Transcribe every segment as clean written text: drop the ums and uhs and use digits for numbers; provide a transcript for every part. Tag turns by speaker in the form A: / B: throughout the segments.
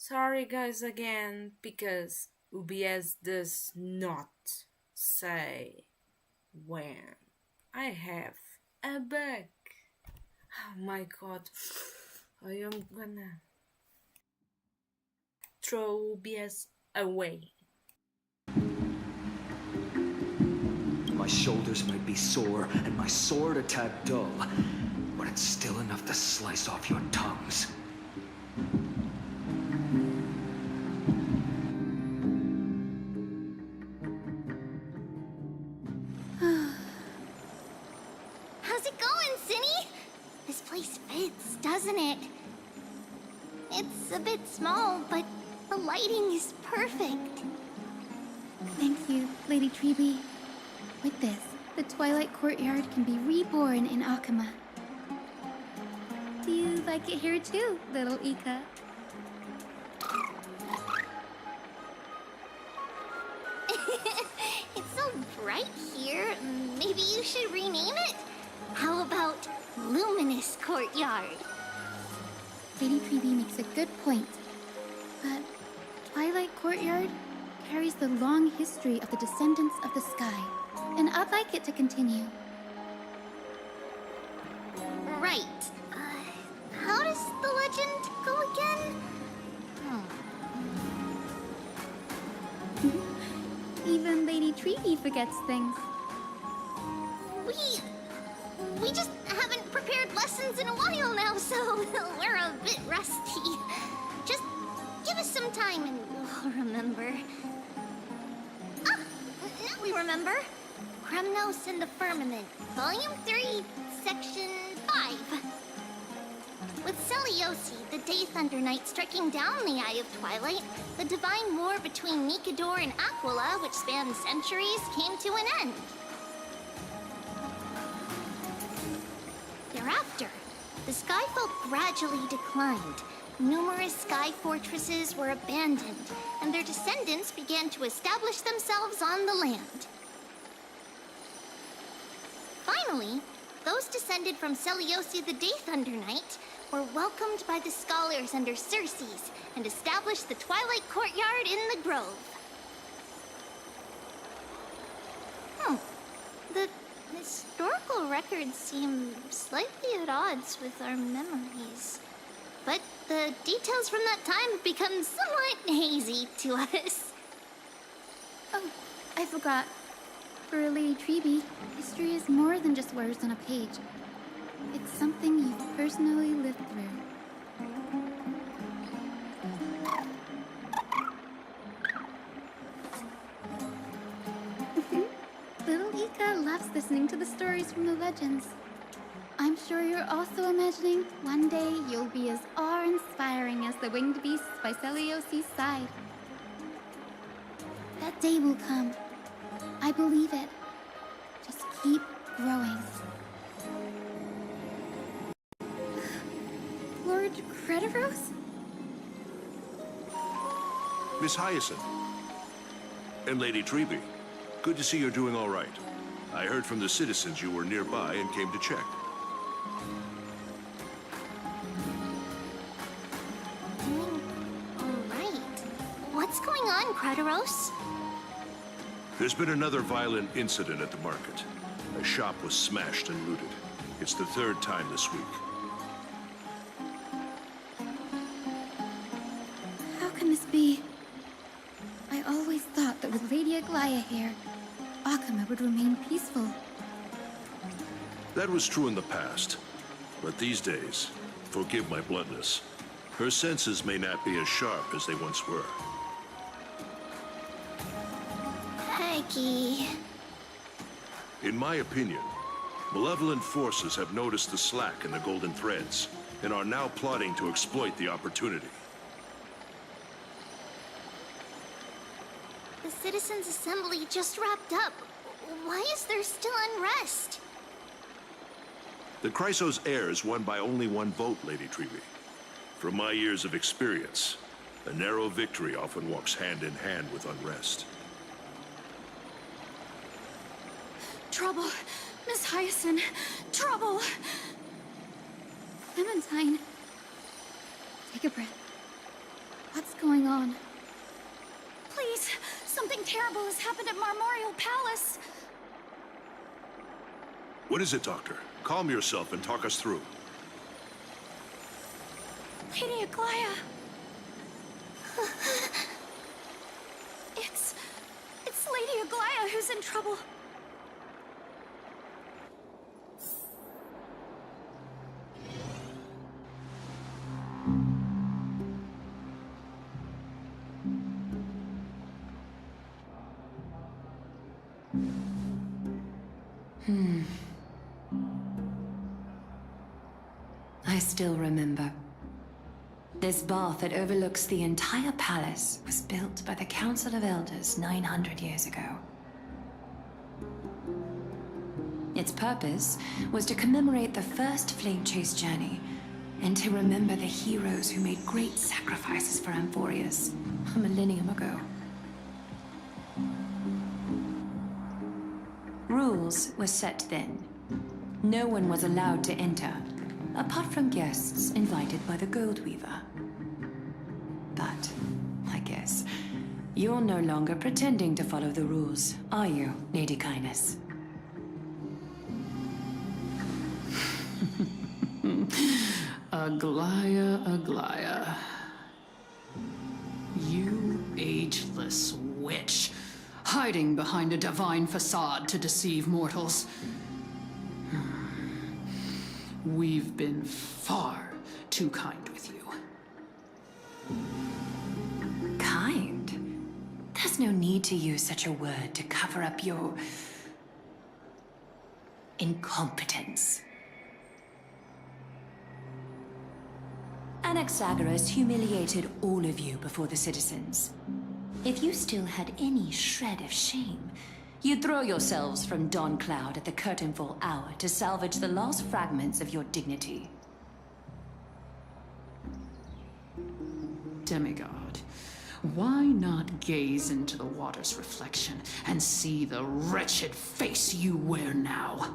A: Sorry guys again, because OBS does not say when I have a bug. Oh my god, I am gonna throw OBS away.
B: My shoulders might be sore and my sword a tad dull, but it's still enough to slice off your tongues.
C: How's it going, Cinny? This place fits, doesn't it? It's a bit small, but the lighting is perfect.
D: Thank you, Lady Treby. With this, the Twilight Courtyard can be reborn in Akama. Do you like it here too, little Ika?
C: It's so bright here. Maybe you should rename it? How about Luminous Courtyard?
D: Lady Treby makes a good point. But Twilight Courtyard carries the long history of the descendants of the sky, and I'd like it to continue.
C: Right. How does the legend go again?
D: Even Lady Treby forgets things.
C: We just haven't prepared lessons in a while now, so we're a bit rusty. Just give us some time and we'll remember. Ah, now we remember. Kremnos and the Firmament, Volume 3, Section 5. With Celiosi, the Day Thunder Knight, striking down the Eye of Twilight, the divine war between Nikador and Aquila, which spanned centuries, came to an end. Thereafter, the Skyfolk gradually declined. Numerous sky fortresses were abandoned, and their descendants began to establish themselves on the land. Finally, those descended from Celiosi the Day Thunder Knight were welcomed by the scholars under Circes and established the Twilight Courtyard in the Grove. The historical records seem slightly at odds with our memories. But the details from that time have become somewhat hazy to us.
D: Oh, I forgot. For Lady Treby, history is more than just words on a page. It's something you've personally lived through. Little Ika loves listening to the stories from the legends. I'm sure you're also imagining one day you'll be as awe-inspiring as the winged beasts by Celiosi's side. That day will come. I believe it. Just keep growing. Lord Crediros?
E: Miss Hyacinth. And Lady Treby. Good to see you're doing all right. I heard from the citizens you were nearby and came to check.
C: Doing all right. What's going on, Crediros?
E: There's been another violent incident at the market. A shop was smashed and looted. It's the third time this week.
D: How can this be? I always thought that with Lady Aglaya here, Akama would remain peaceful.
E: That was true in the past. But these days, forgive my bluntness, her senses may not be as sharp as they once were.
C: Peggy.
E: In my opinion, malevolent forces have noticed the slack in the golden threads and are now plotting to exploit the opportunity.
C: The Citizens' Assembly just wrapped up. Why is there still unrest?
E: The Chrysos heirs won by only one vote, Lady Treby. From my years of experience, a narrow victory often walks hand in hand with unrest.
D: Trouble! Miss Hyacinth! Trouble! Clementine, take a breath. What's going on?
F: Please, something terrible has happened at Marmorial Palace.
E: What is it, Doctor? Calm yourself and talk us through.
F: Lady Aglaya. It's Lady Aglaya who's in trouble.
G: I still remember. This bath that overlooks the entire palace was built by the Council of Elders 900 years ago. Its purpose was to commemorate the first flame chase journey and to remember the heroes who made great sacrifices for Amphoreus a millennium ago. Rules were set then. No one was allowed to enter, apart from guests invited by the Gold Weaver. But, I guess, you're no longer pretending to follow the rules, are you, Lady Kindness?
H: Aglaya, Aglaya. You ageless witch, hiding behind a divine facade to deceive mortals. We've been far too kind with you.
G: Kind? There's no need to use such a word to cover up your incompetence. Anaxagoras humiliated all of you before the citizens. If you still had any shred of shame, you'd throw yourselves from Dawn Cloud at the curtainfall hour to salvage the last fragments of your dignity.
H: Demigod, why not gaze into the water's reflection and see the wretched face you wear now?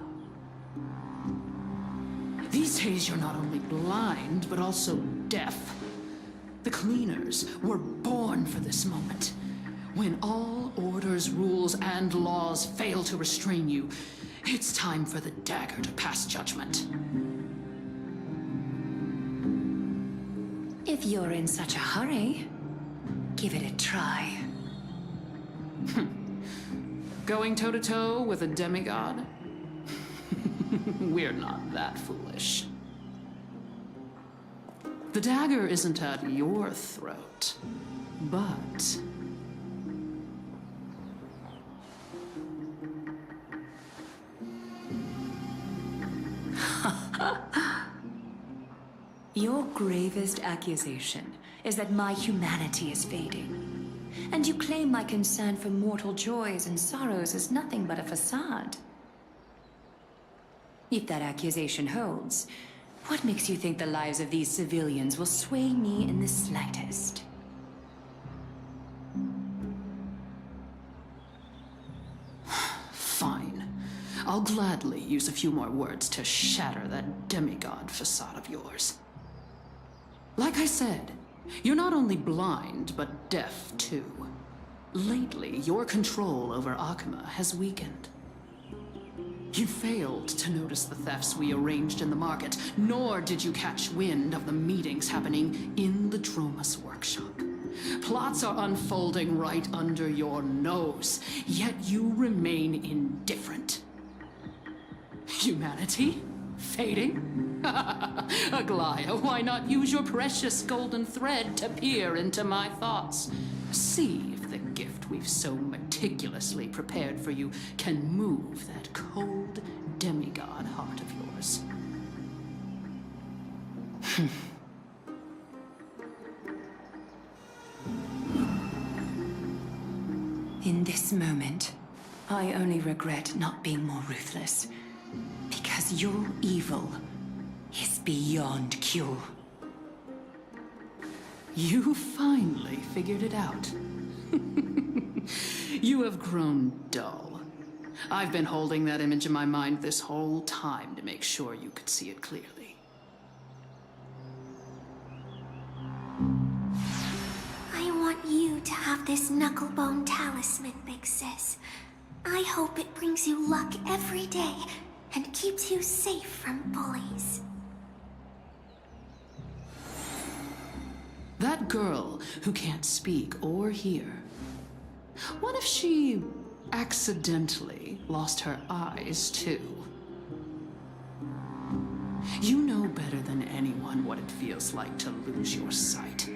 H: These days you're not only blind, but also deaf. The cleaners were born for this moment. When all orders, rules, and laws fail to restrain you, it's time for the dagger to pass judgment.
G: If you're in such a hurry, give it a try.
H: Going toe-to-toe with a demigod? We're not that foolish. The dagger isn't at your throat, but...
G: Your gravest accusation is that my humanity is fading. And you claim my concern for mortal joys and sorrows is nothing but a facade. If that accusation holds, what makes you think the lives of these civilians will sway me in the slightest?
H: Fine. I'll gladly use a few more words to shatter that demigod facade of yours. Like I said, you're not only blind, but deaf too. Lately, your control over Akima has weakened. You failed to notice the thefts we arranged in the market, nor did you catch wind of the meetings happening in the Dromus workshop. Plots are unfolding right under your nose, yet you remain indifferent. Humanity? Fading? Aglaya, why not use your precious golden thread to peer into my thoughts? See if the gift we've so meticulously prepared for you can move that cold demigod heart of yours.
G: In this moment, I only regret not being more ruthless. Because your evil is beyond cure.
H: You finally figured it out. You have grown dull. I've been holding that image in my mind this whole time to make sure you could see it clearly.
I: want you to have this knucklebone talisman, Big Sis. I hope it brings you luck every day and keeps you safe from bullies.
H: That girl who can't speak or hear. What if she accidentally lost her eyes, too? You know better than anyone what it feels like to lose your sight.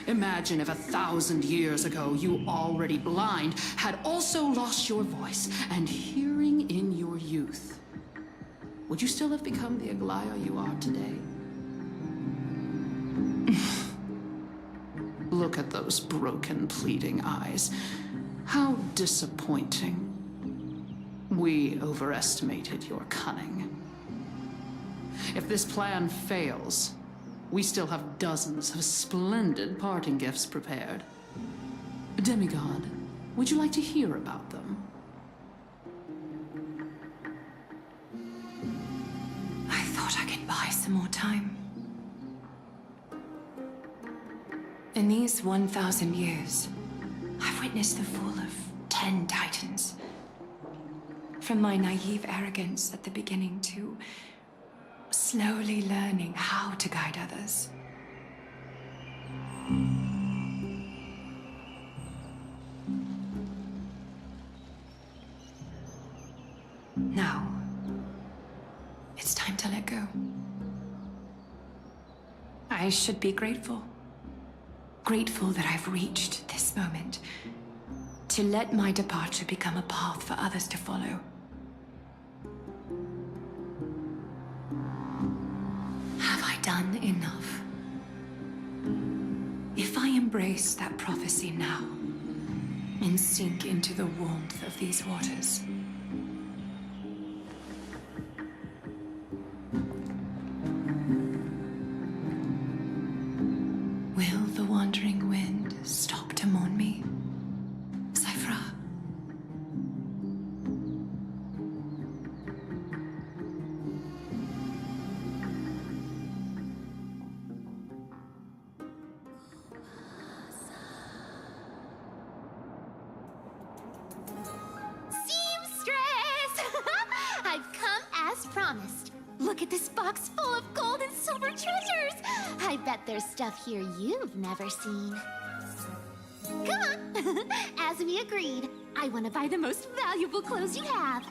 H: Imagine if 1,000 years ago you, already blind, had also lost your voice and hearing in your youth. Would you still have become the Aglaya you are today? Look at those broken, pleading eyes. How disappointing. We overestimated your cunning. If this plan fails, we still have dozens of splendid parting gifts prepared. Demigod, would you like to hear about them?
G: I thought I could buy some more time. In these 1,000 years, I've witnessed the fall of 10 titans. From my naive arrogance at the beginning to slowly learning how to guide others. Now, it's time to let go. I should be grateful. Grateful that I've reached this moment. To let my departure become a path for others to follow. Have I done enough? If I embrace that prophecy now, and sink into the warmth of these waters, will the wandering wind stop to mourn me? Cyphra?
C: Seamstress! I've come as promised. Look at this box full of gold and silver treasures. I bet there's stuff here you've never seen. Come on. As we agreed, I want to buy the most valuable clothes you have.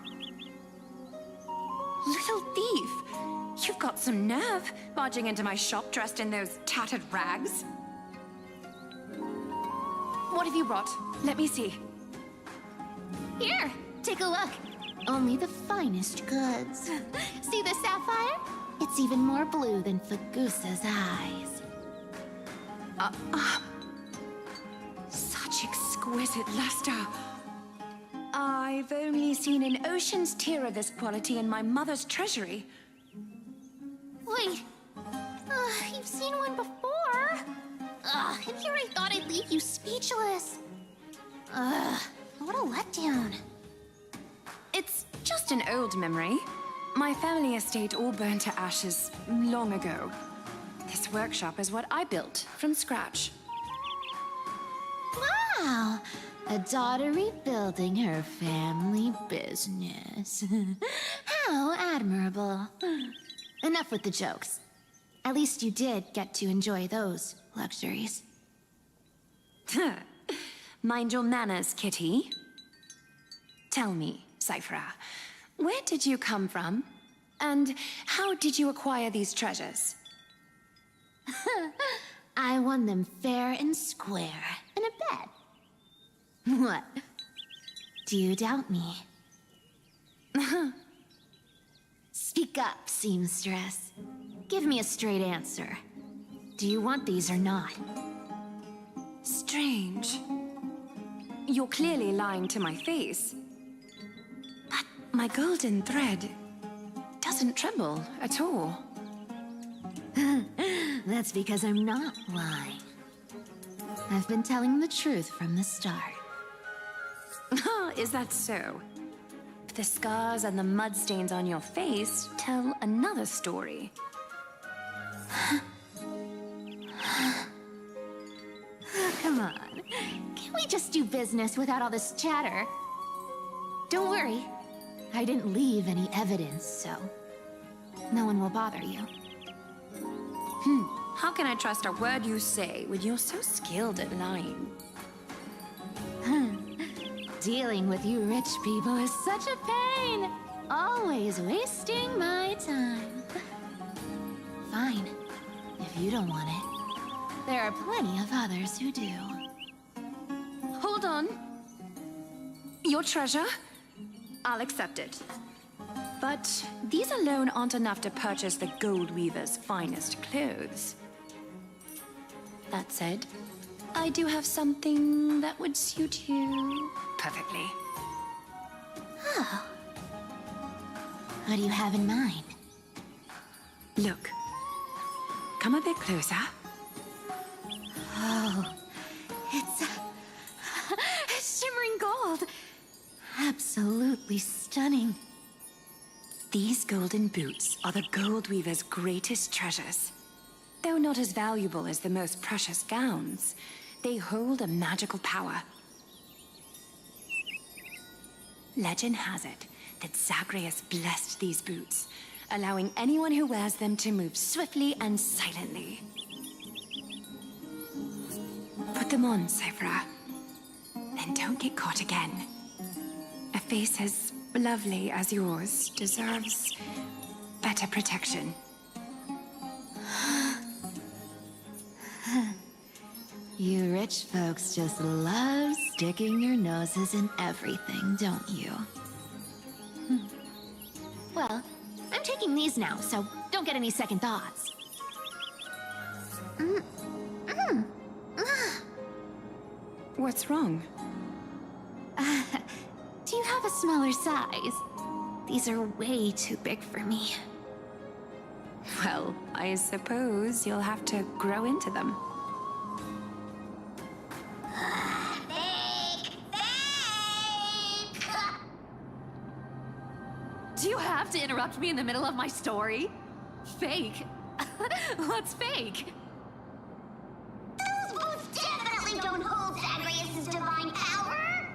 G: Little thief! You've got some nerve, barging into my shop dressed in those tattered rags. What have you brought? Let me see.
C: Here, take a look. Only the finest goods. See the sapphire? It's even more blue than Fagusa's eyes.
G: Such exquisite luster. I've only seen an ocean's tear of this quality in my mother's treasury.
C: Wait, you've seen one before. And here I thought I'd leave you speechless. What a letdown.
G: It's just an old memory. My family estate all burned to ashes long ago. This workshop is what I built from scratch.
C: Wow, a daughter rebuilding her family business. How admirable. Enough with the jokes. At least you did get to enjoy those luxuries.
G: Mind your manners, Kitty. Tell me, Cyphra, where did you come from? And how did you acquire these treasures?
C: I won them fair and square in a bet. What? Do you doubt me? Speak up, seamstress. Give me a straight answer. Do you want these or not?
G: Strange. You're clearly lying to my face. But my golden thread doesn't tremble at all.
C: That's because I'm not lying. I've been telling the truth from the start.
G: Is that so? The scars and the mud stains on your face tell another story.
C: Come
J: on. Can we just do business without all this chatter? Don't worry. I didn't leave any evidence, so no one will bother you.
G: How can I trust a word you say when you're so skilled at lying?
J: Dealing with you rich people is such a pain. Always wasting my time. Fine, if you don't want it. There are plenty of others who do.
G: Hold on. Your treasure? I'll accept it. But these alone aren't enough to purchase the Gold Weaver's finest clothes. That said, I do have something that would suit you perfectly.
J: Oh. What do you have in mind?
G: Look. Come a bit closer.
J: Oh, it's shimmering gold. Absolutely stunning.
G: These golden boots are the Gold Weaver's greatest treasures. Though not as valuable as the most precious gowns, they hold a magical power. Legend has it that Zagreus blessed these boots, allowing anyone who wears them to move swiftly and silently. Put them on, Cyphra. And don't get caught again. A face as lovely as yours deserves better protection.
J: You rich folks just love sticking your noses in everything, don't you? Well, I'm taking these now, so don't get any second thoughts.
G: What's wrong?
J: Do you have a smaller size? These are way too big for me.
G: Well, I suppose you'll have to grow into them.
J: Do you have to interrupt me in the middle of my story? Fake? What's fake?
C: Those boots definitely don't hold Zagreus' divine power!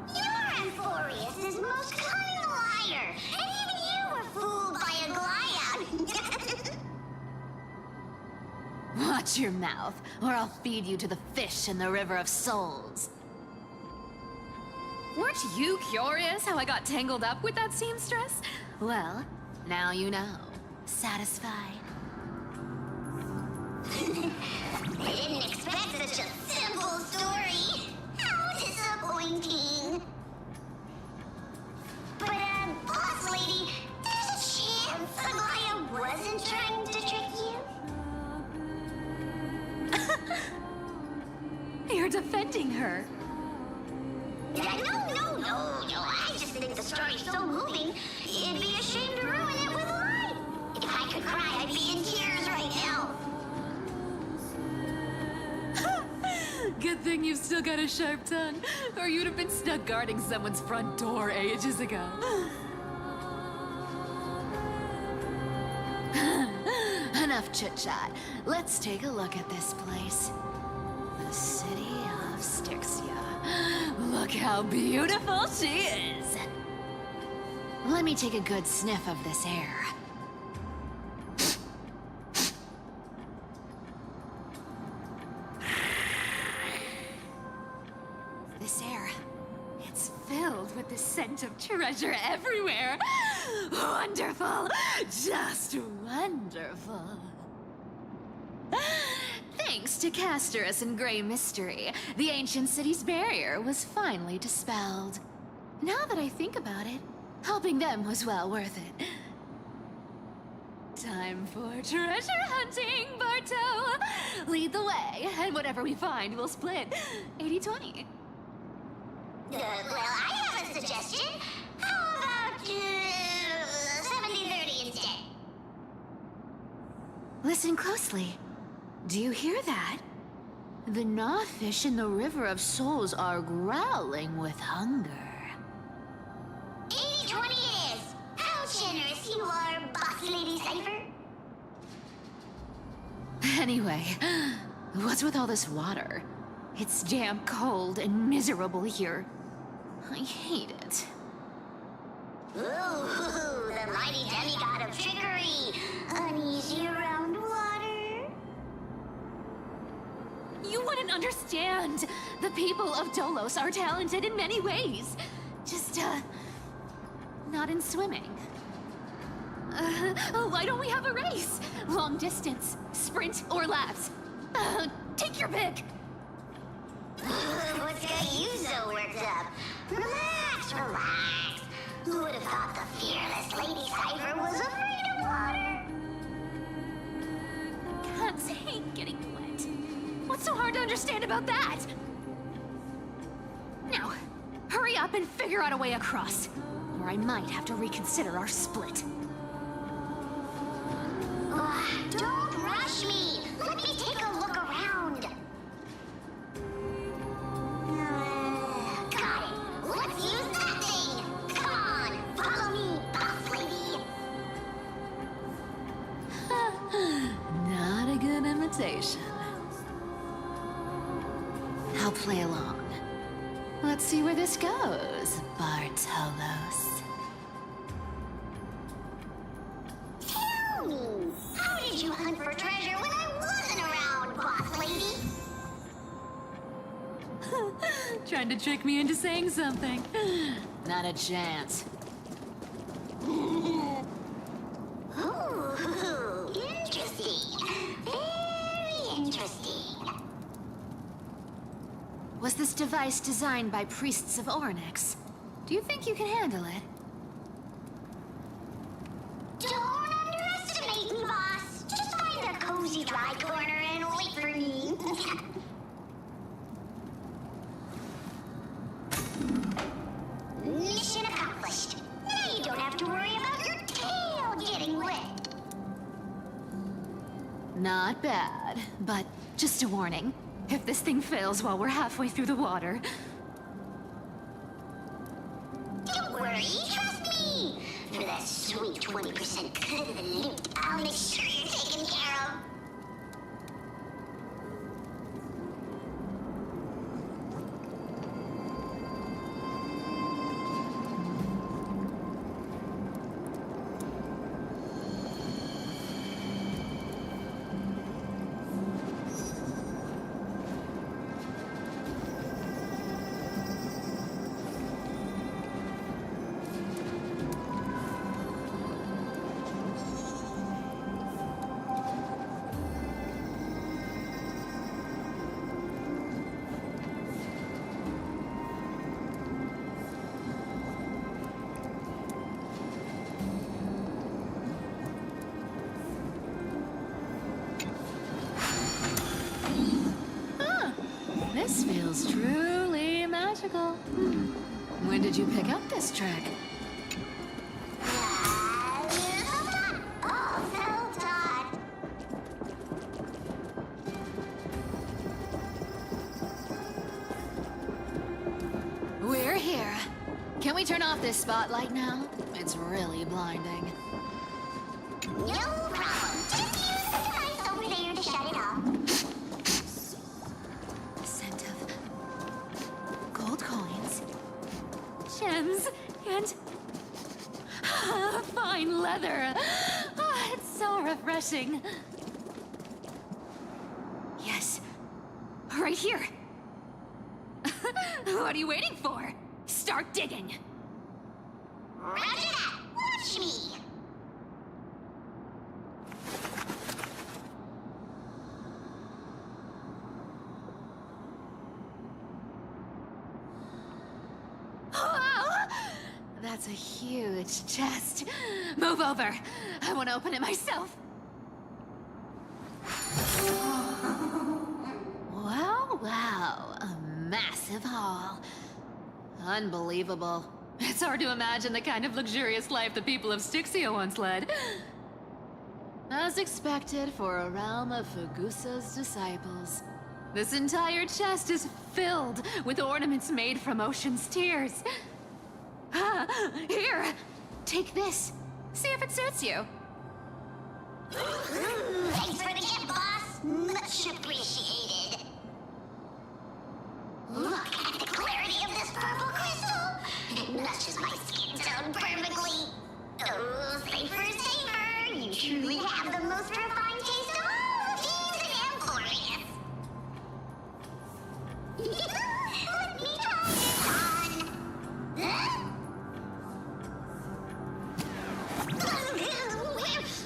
C: You're Amphoreus' most cunning liar, and even you were fooled by a Glyad!
J: Watch your mouth, or I'll feed you to the fish in the River of Souls. Weren't you curious how I got tangled up with that seamstress? Well, now you know. Satisfied?
C: I didn't expect such a simple story. How disappointing. But, boss lady, there's a chance Aglaia wasn't trying to trick you?
J: You're defending her.
C: No. I just think the story's so moving, it'd be a shame to ruin it with a lie. If I could cry, I'd be in tears right now.
J: Good thing you've still got a sharp tongue, or you'd have been stuck guarding someone's front door ages ago. Enough chit-chat. Let's take a look at this place. The city of Styxia. Look how beautiful she is! Let me take a good sniff of this air. This air, it's filled with the scent of treasure everywhere. Wonderful! Just wonderful. Thanks to Castorus and Grey Mystery, the ancient city's barrier was finally dispelled. Now that I think about it, helping them was well worth it. Time for treasure hunting, Barto! Lead the way, and whatever we find, we'll split 80-20.
C: Well, I have a suggestion. How about 70-30 instead?
J: Listen closely. Do you hear that? The gnawfish in the River of Souls are growling with hunger.
C: 80-20 it is. How generous you are, boss lady Cypher.
J: Anyway, What's with all this water? It's damp, cold, and miserable here. I hate it.
C: Ooh, the mighty demigod of trickery. Uneasy around water.
J: You wouldn't understand. The people of Dolos are talented in many ways. Just, not in swimming. Why don't we have a race? Long distance, sprint, or laps? Take your pick.
C: What's got you so worked up? Relax, relax. Who would have thought the fearless Lady Cypher was afraid of water?
J: Cats hate getting wet. What's so hard to understand about that? Now, hurry up and figure out a way across, or I might have to reconsider our split.
C: Don't rush me. Let me take a look around. Got it. Let's use that thing. Come on, follow me, boss lady.
J: Not a good imitation. I'll play along. Let's see where this goes, Bartolos.
C: Tell me, how did you hunt for treasure when I wasn't around, boss lady?
J: Trying to trick me into saying something. Not a chance.
C: Ooh, interesting. Very interesting.
J: Was this device designed by priests of Ornyx? Do you think you can handle it?
C: Don't underestimate me, boss. Just find a cozy dry corner and wait for me. Mission accomplished. Now you don't have to worry about your tail getting wet.
J: Not bad, but just a warning. If this thing fails while we're halfway through the water...
C: Don't worry, trust me. For that sweet 20% cut of the loot, I'll make sure you're taken care of.
J: This feels truly magical. When did you pick up this track? We're here. Can we turn off this spotlight now? It's really blinding.
C: No problem. Just use the device over there to shut it off.
J: The scent of gold coins, gems, and fine leather. It's so refreshing. Yes, right here. What are you waiting for? Start digging.
C: Roger that. Watch me.
J: Wow! That's a huge chest. Move over. I want to open it myself. Wow, wow. A massive haul. Unbelievable. It's hard to imagine the kind of luxurious life the people of Styxia once led. As expected for a realm of Fugusa's disciples. This entire chest is filled with ornaments made from ocean's tears. Here, take this. See if it suits you.
C: Thanks for the gift, boss. Much appreciated. truly have the most refined taste of all thieves in Amphoreus. Let me try this on.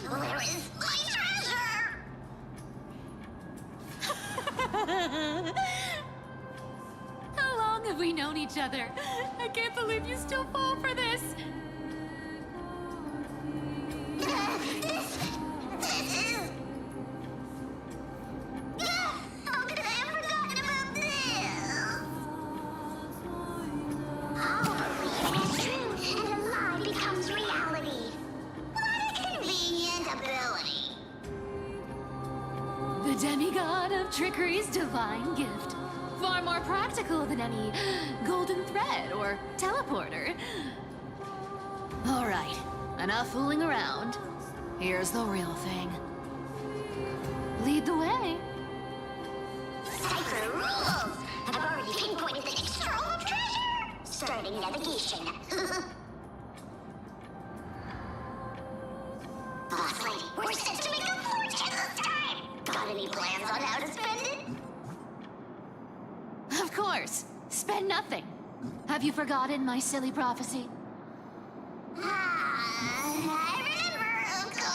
C: Where is my treasure?
J: How long have we known each other? I can't believe you still fall for this.
C: This is... How could I have forgotten about this? All belief is true, and a lie becomes reality. What a convenient ability.
J: The demigod of trickery's divine gift. Far more practical than any golden thread or teleporter. All right, enough fooling around. Here's the real thing. Lead the way.
C: Cipher rules! I've already pinpointed the next trove of treasure! Starting navigation. Boss lady, we're set to make a fortune this time! Got any plans on how to spend it?
J: Of course. Spend nothing. Have you forgotten my silly prophecy?
C: I remember, of course.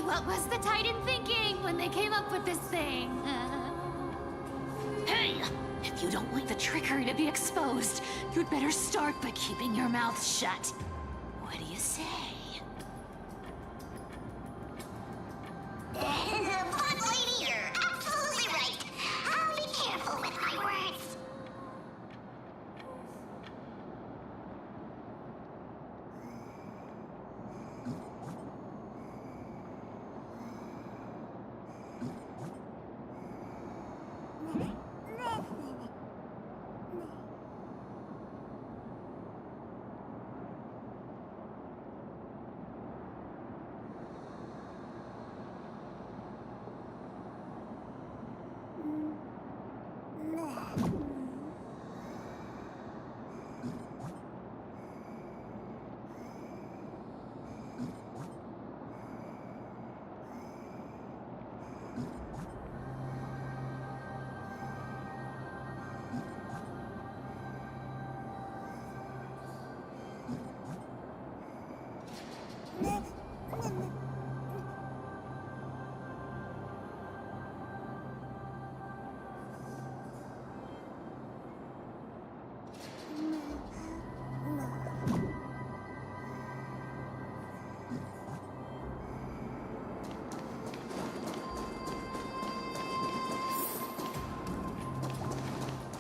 J: What was the Titan thinking when they came up with this thing? Hey! If you don't want the trickery to be exposed, you'd better start by keeping your mouth shut. What do you say?
C: Boss lady, you're absolutely right. I'll be careful with my words.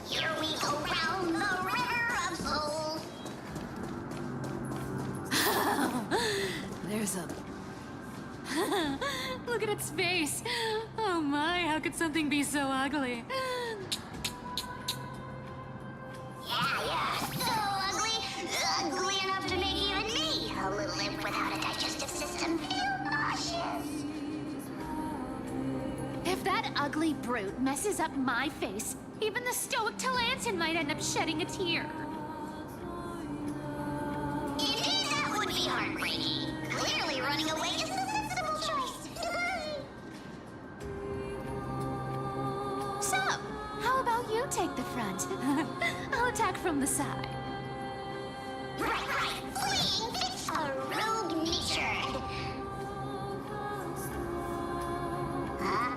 C: Here we go round the river of souls.
J: There's a... Look at its face. Oh my, how could something be so ugly?
C: Yeah, so ugly. Ugly enough to make even me, a little imp without a digestive system, feel nauseous.
J: If
F: that ugly brute messes up my face, even the stoic Talantin might end up shedding a tear.
C: Indeed, that would be heartbreaking. Clearly, running away is the sensible choice.
F: So, how about you take the front? I'll attack from the side.
C: Right. Fleeing fits a rogue nature. Huh?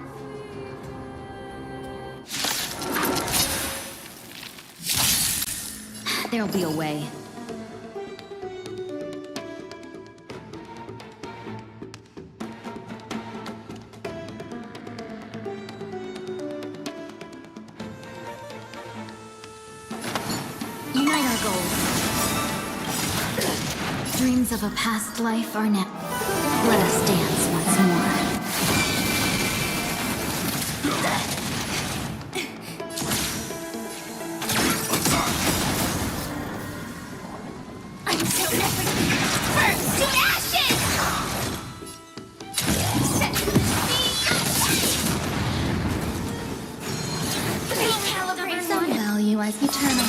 J: There'll be a way. Unite our goals. Dreams of a past life are now. Let us dance once more.
F: I'm so burnt to ashes! Recalibrate
D: Some value as eternal.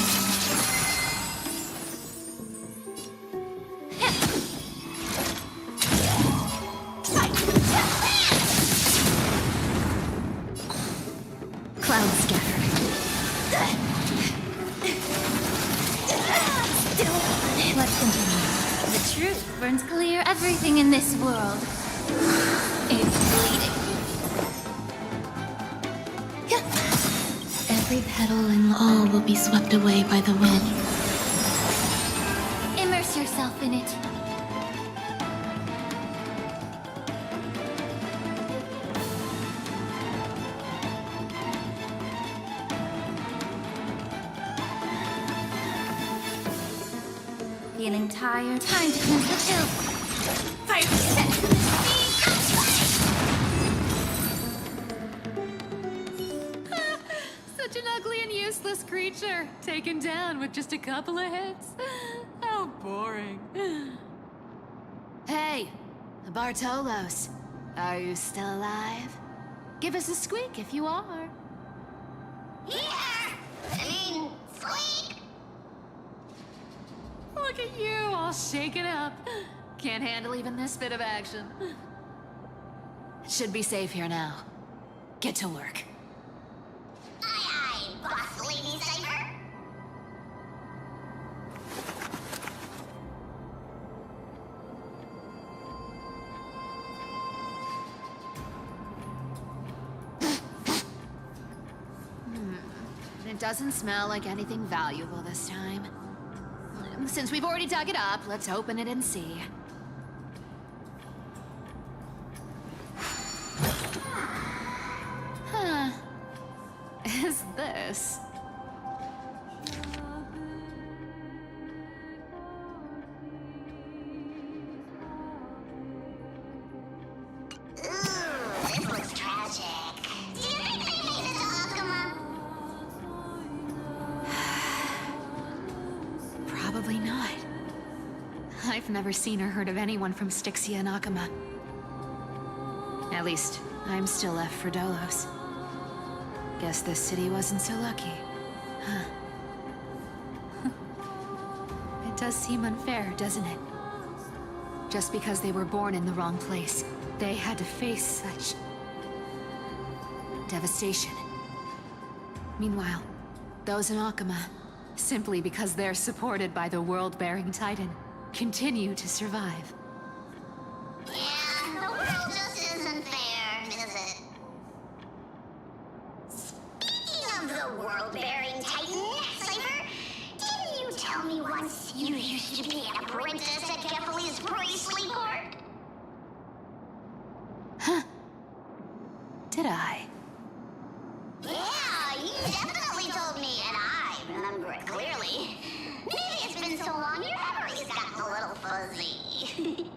J: Cloud scatter.
D: Let's continue. The truth burns clear everything in this world. It's bleeding. Every petal and all will be swept away by the wind. Immerse yourself in it. Feeling tired? Time to cleanse the filth.
F: Fire set! Such an ugly and useless creature, taken down with just a couple of hits. How boring.
J: Hey, Bartolos. Are you still alive? Give us a squeak if you are.
C: Squeak!
F: Look at you, all shaken up. Can't handle even this bit of action.
J: Should be safe here now. Get to work.
C: Aye, boss lady Cypher.
J: It doesn't smell like anything valuable this time. Since we've already dug it up, let's open it and see. Huh. Is this?
C: This looks tragic. Do you think they made it to Akuma?
J: Probably not. I've never seen or heard of anyone from Styxia and Akama. At least, I'm still left for Dolos. Guess this city wasn't so lucky. Huh. It does seem unfair, doesn't it? Just because they were born in the wrong place, they had to face such devastation. Meanwhile, those in Akama, simply because they're supported by the world-bearing Titan, continue to survive.
C: Yeah, the world just isn't fair, is it? Speaking of the world-bearing Titan, Cypher, didn't you tell me once you used to be an apprentice at Kephal's priestly court?
J: Huh. Did I?
C: Yeah, you definitely told me, and I remember it clearly. Maybe it's been so long your memory's gotten a little fuzzy.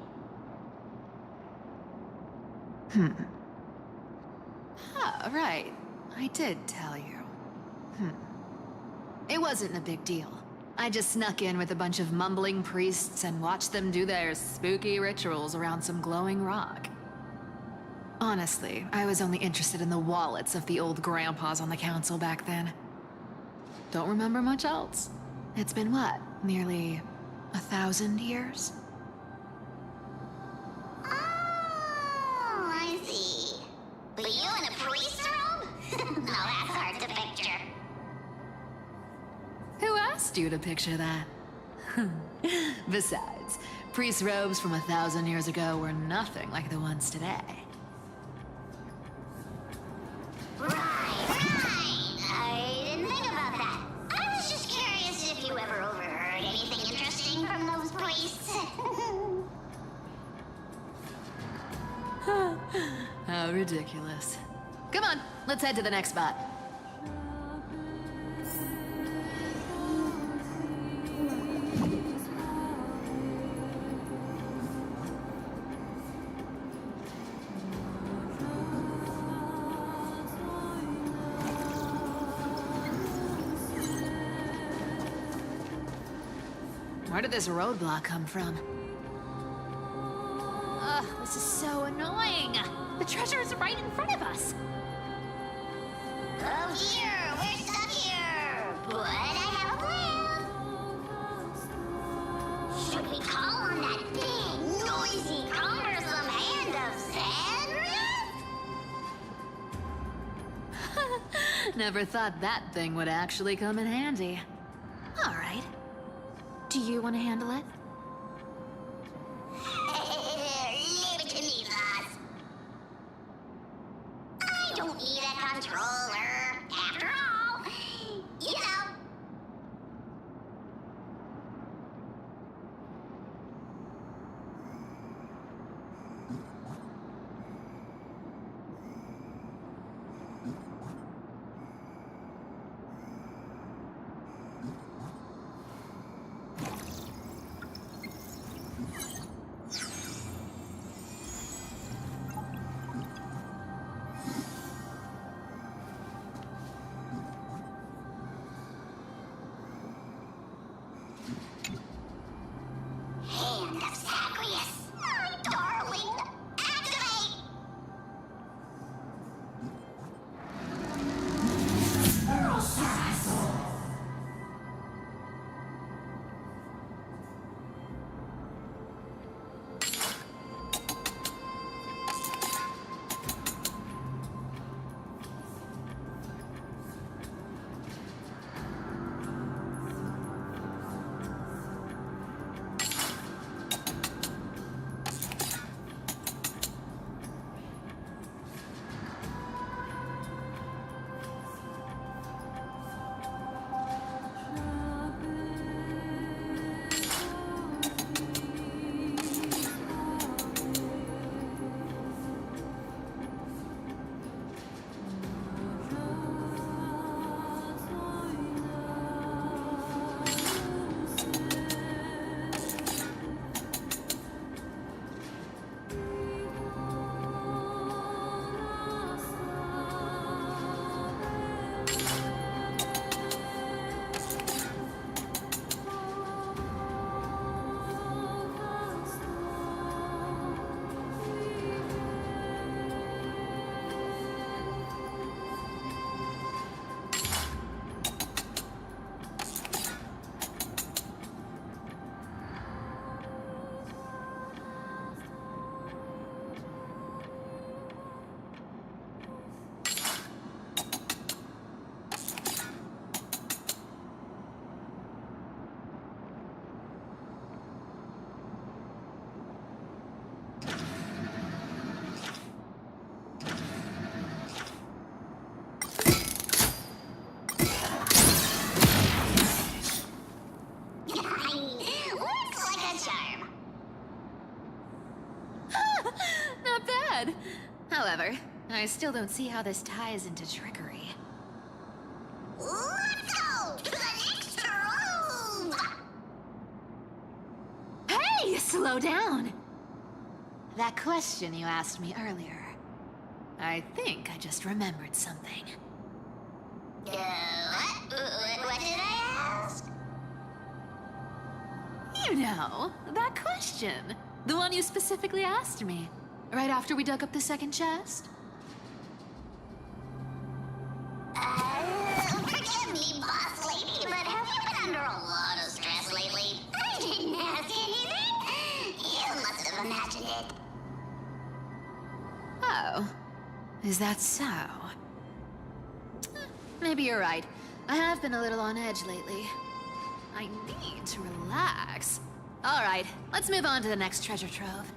J: Ah, right. I did tell you. It wasn't a big deal. I just snuck in with a bunch of mumbling priests and watched them do their spooky rituals around some glowing rock. Honestly, I was only interested in the wallets of the old grandpas on the council back then. Don't remember much else. It's been what, nearly 1,000 years?
C: Oh, I see. But you in a priest robe? No, that's hard to picture.
J: Who asked you to picture that? Besides, priest robes from 1,000 years ago were nothing like the ones today.
C: Right. I didn't think about that. I was just curious if you ever overheard anything interesting from those priests.
J: How ridiculous. Come on, let's head to the next spot. Where did this roadblock come from? Ugh, this is so annoying. The treasure is right in front of us.
C: Oh dear, we're stuck here. But I have a plan. Should we call on that big, noisy, cumbersome hand of Sandra?
J: Never thought that thing would actually come in handy. All right. Do you want to handle it?
C: Leave it to me, boss. I don't need a controller. After all, you know. Hand of Zagreus. My darling. Activate! Looks like a charm.
J: Not bad. However, I still don't see how this ties into trickery.
C: Let's go to the next room.
J: Hey, slow down! That question you asked me earlier. I think I just remembered something.
C: What did I ask?
J: You know, that question. The one you specifically asked me Right after we dug up the second chest?
C: Forgive me, boss lady, but have you been under a lot of stress lately? I didn't ask anything. You must have imagined it.
J: Oh. Is that so? Maybe you're right. I have been a little on edge lately. I need to relax. All right, let's move on to the next treasure trove.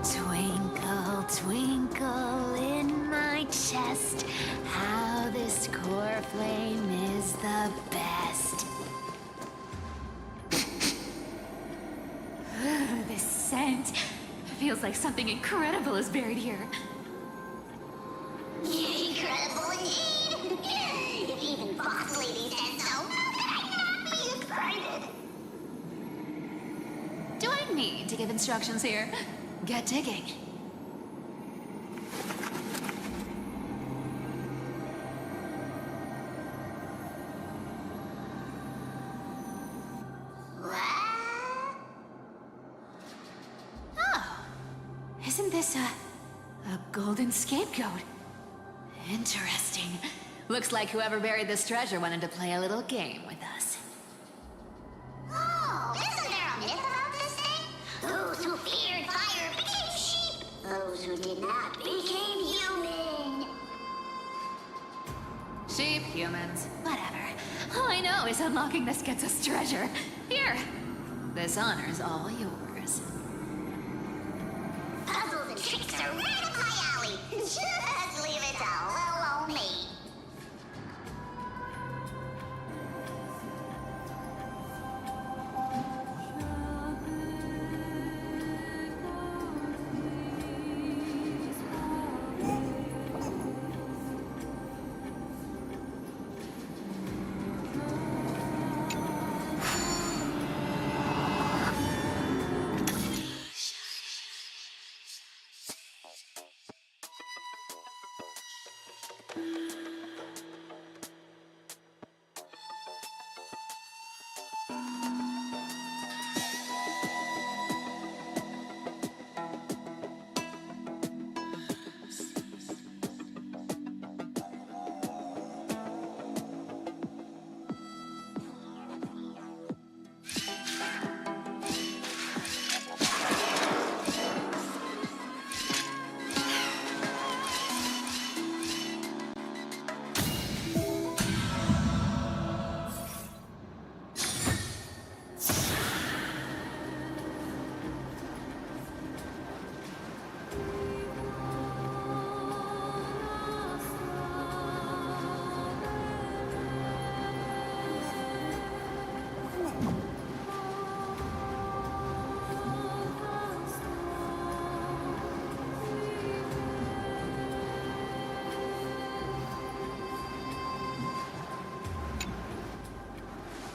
J: Twinkle, twinkle in my chest, how this core flame is the best. This scent feels like something incredible is buried here.
C: Incredible indeed. If even boss lady said so, I'd not be excited.
J: Do I need to give instructions here? Get digging. Oh, isn't this a golden scapegoat? Interesting. Looks like whoever buried this treasure wanted to play a little game with us.
C: Oh, isn't there a myth about this thing? Those who feared fire became sheep. Those who did not became human.
J: Sheep, humans, whatever. All I know is unlocking this gets us treasure. Here, this honor's all yours.
C: Puzzles and tricks are right up my alley. Just leave it to little old me.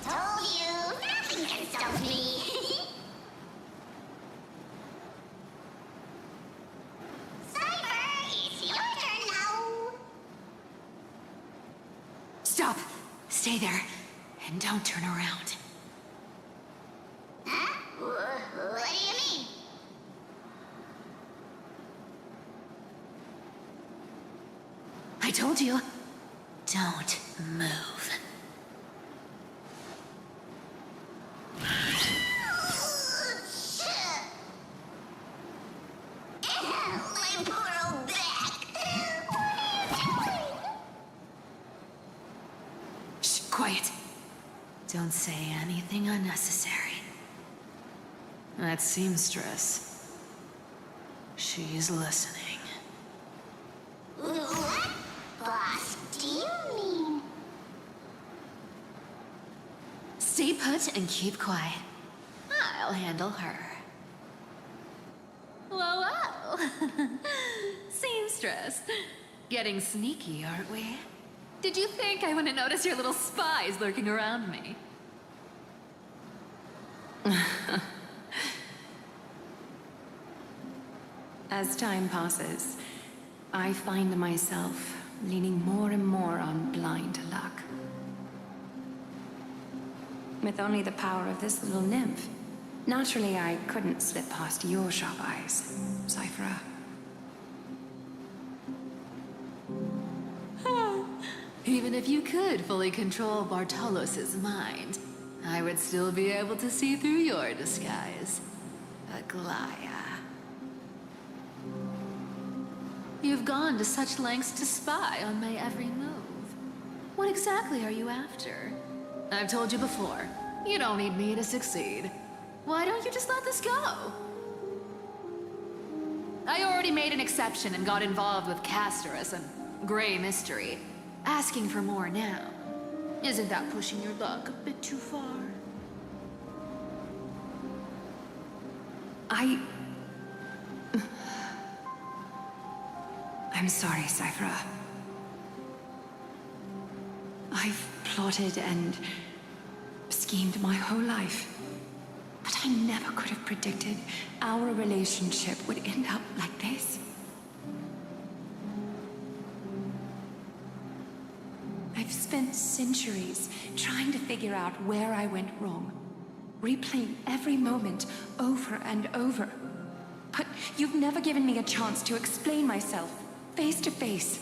C: Told you, nothing can stop me. Cypher, it's your turn now.
J: Stop! Stay there, and don't turn around.
C: Huh? What do you mean?
J: I told you, don't move.
C: My poor old back. What are you doing?
J: Shh, quiet. Don't say anything unnecessary. That seamstress. She's listening.
C: What, boss, do you mean?
J: Stay put and keep quiet. I'll handle her. Whoa, whoa! Seamstress. Getting sneaky, aren't we? Did you think I wouldn't notice your little spies lurking around me?
G: As time passes, I find myself leaning more and more on blind luck. With only the power of this little nymph, naturally I couldn't slip past your sharp eyes, Cyphera.
J: Even if you could fully control Bartolos's mind, I would still be able to see through your disguise. Aglaya. You've gone to such lengths to spy on my every move. What exactly are you after? I've told you before, you don't need me to succeed. Why don't you just let this go? I already made an exception and got involved with Castorus and Grey Mystery. Asking for more now. Isn't that pushing your luck a bit too far?
G: I'm sorry, Cyphera. I've plotted and schemed my whole life. But I never could have predicted our relationship would end up like this. I've spent centuries trying to figure out where I went wrong, replaying every moment over and over. But you've never given me a chance to explain myself, face to face.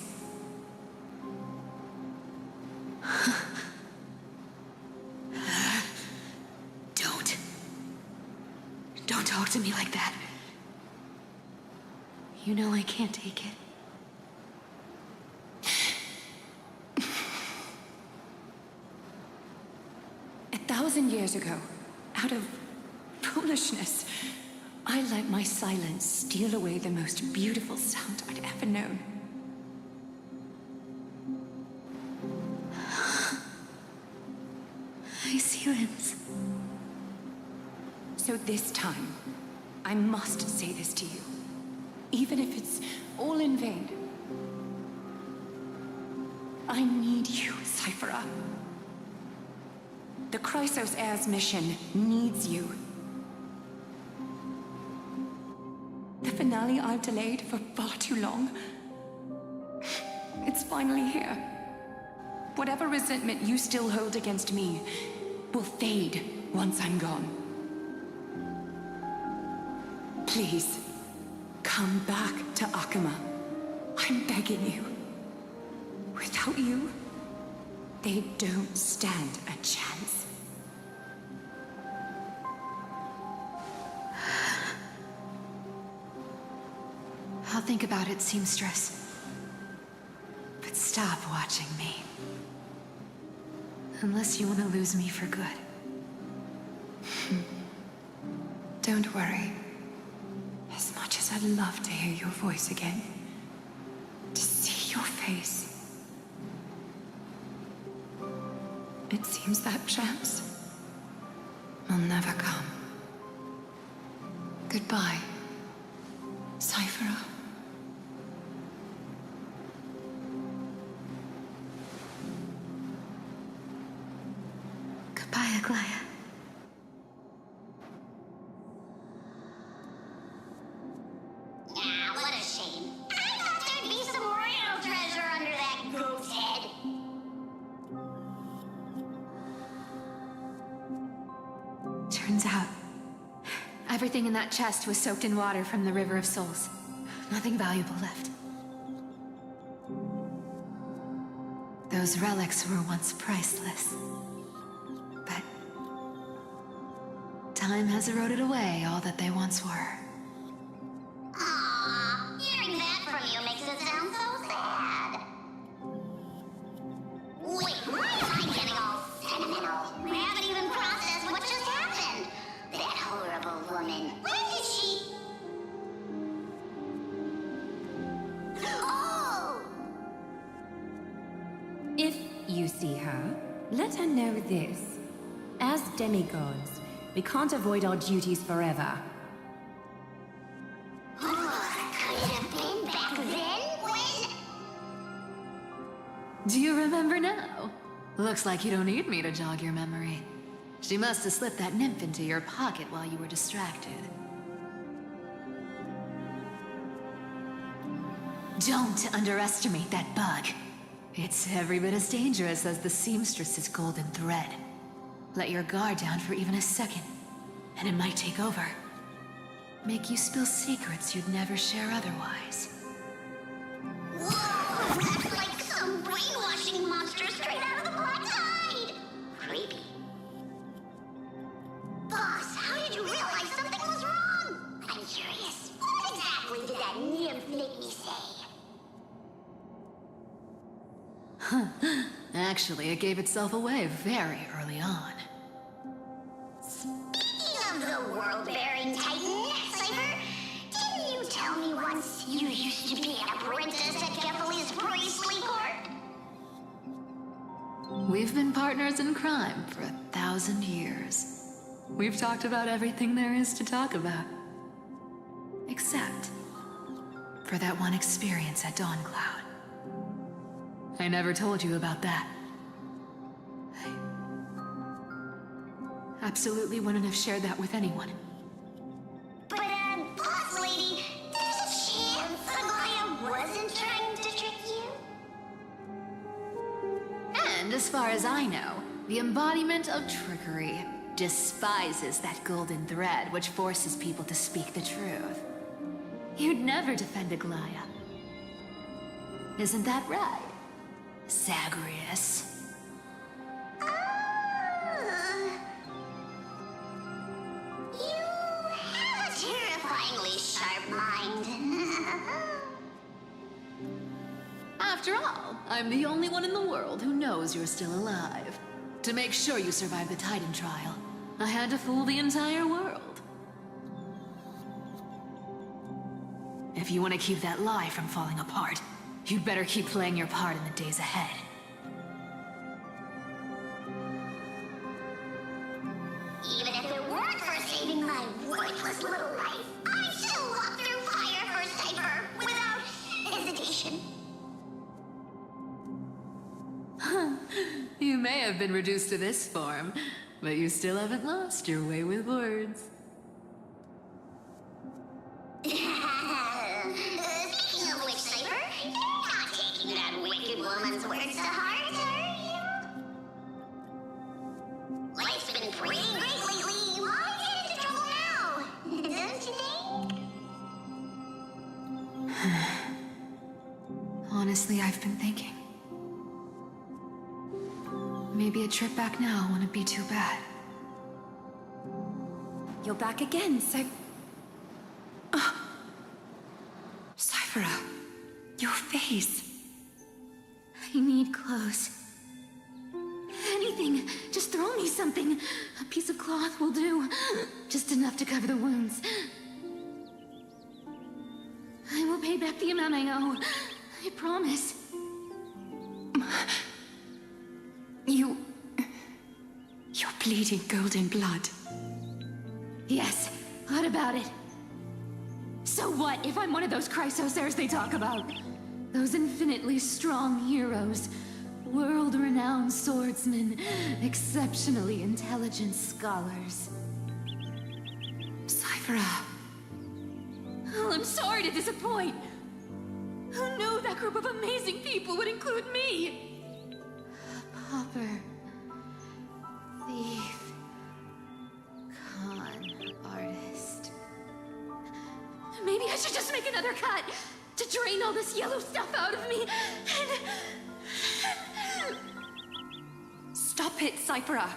J: Don't talk to me like that. You know I can't take it.
G: 1,000 years ago, out of foolishness, I let my silence steal away the most beautiful sound I'd ever known.
J: My silence.
G: So this time, I must say this to you, even if it's all in vain. I need you, Cyphera. The Chrysos Heir's mission needs you. The finale I've delayed for far too long. It's finally here. Whatever resentment you still hold against me will fade once I'm gone. Please, come back to Akama. I'm begging you. Without you, they don't stand a chance.
J: I'll think about it, seamstress. But stop watching me. Unless you want to lose me for good.
G: Don't worry. As much as I'd love to hear your voice again, to see your face, it seems that chance will never come. Goodbye, Cyphera.
J: Goodbye, Aglaya.
C: Ah, what a shame. I thought there'd be some real treasure under that goat's head.
J: Turns out, everything in that chest was soaked in water from the River of Souls. Nothing valuable left. Those relics were once priceless. But time has eroded away all that they once were.
C: Aww, hearing that from you makes it sound so sad. Wait, why am I getting all sentimental? We haven't even processed what just happened. That horrible woman.
G: If you see her, let her know this. As demigods, we can't avoid our duties forever.
C: Could it have been back then when...
J: Do you remember now? Looks like you don't need me to jog your memory. She must have slipped that nymph into your pocket while you were distracted. Don't underestimate that bug. It's every bit as dangerous as the seamstress's golden thread. Let your guard down for even a second, and it might take over. Make you spill secrets you'd never share otherwise.
C: Whoa! That's like some brainwashing monster straight out of the Black Tide! Creepy. Boss, how did you realize something was wrong? I'm curious. What exactly did that nymph make me say?
J: Actually, it gave itself away very early on.
C: Speaking of the world-bearing titan, Cypher, didn't you tell me once you used to be an apprentice at Kefali's priestly court?
J: We've been partners in crime for 1,000 years. We've talked about everything there is to talk about. Except for that one experience at Dawncloud. I never told you about that. I absolutely wouldn't have shared that with anyone.
C: But, boss lady, there's a chance Aglaia wasn't trying to trick you?
J: And as far as I know, the embodiment of trickery despises that golden thread which forces people to speak the truth. You'd never defend Aglaia. Isn't that right, Zagreus?
C: You have a terrifyingly sharp mind.
J: After all, I'm the only one in the world who knows you're still alive. To make sure you survive the Titan trial, I had to fool the entire world. If you want to keep that lie from falling apart, you'd better keep playing your part in the days ahead.
C: Even if it weren't for saving my worthless little life, I'd still walk through fire for Cypher without hesitation.
J: You may have been reduced to this form, but you still haven't lost your way with words.
C: Speaking of which, Cypher, you're not taking that wicked woman's words to heart, are you? Life's been pretty great lately. Why get into trouble now? Don't you think?
G: Honestly, I've been thinking. Maybe a trip back now wouldn't be too bad. You're back again, Cyphera, your face.
D: I need clothes. Anything. Just throw me something. A piece of cloth will do. Just enough to cover the wounds. I will pay back the amount I owe. I promise.
G: You're bleeding golden blood.
D: Yes, what about it? So what if I'm one of those Chrysosairs they talk about? Those infinitely strong heroes, world-renowned swordsmen, exceptionally intelligent scholars.
G: Cyphera.
D: Oh, I'm sorry to disappoint. Who knew that group of amazing people would include me? Pauper. Thief. Con artist. Maybe I should just make another cut to drain all this yellow stuff out of me and...
G: Stop it, Cyphera.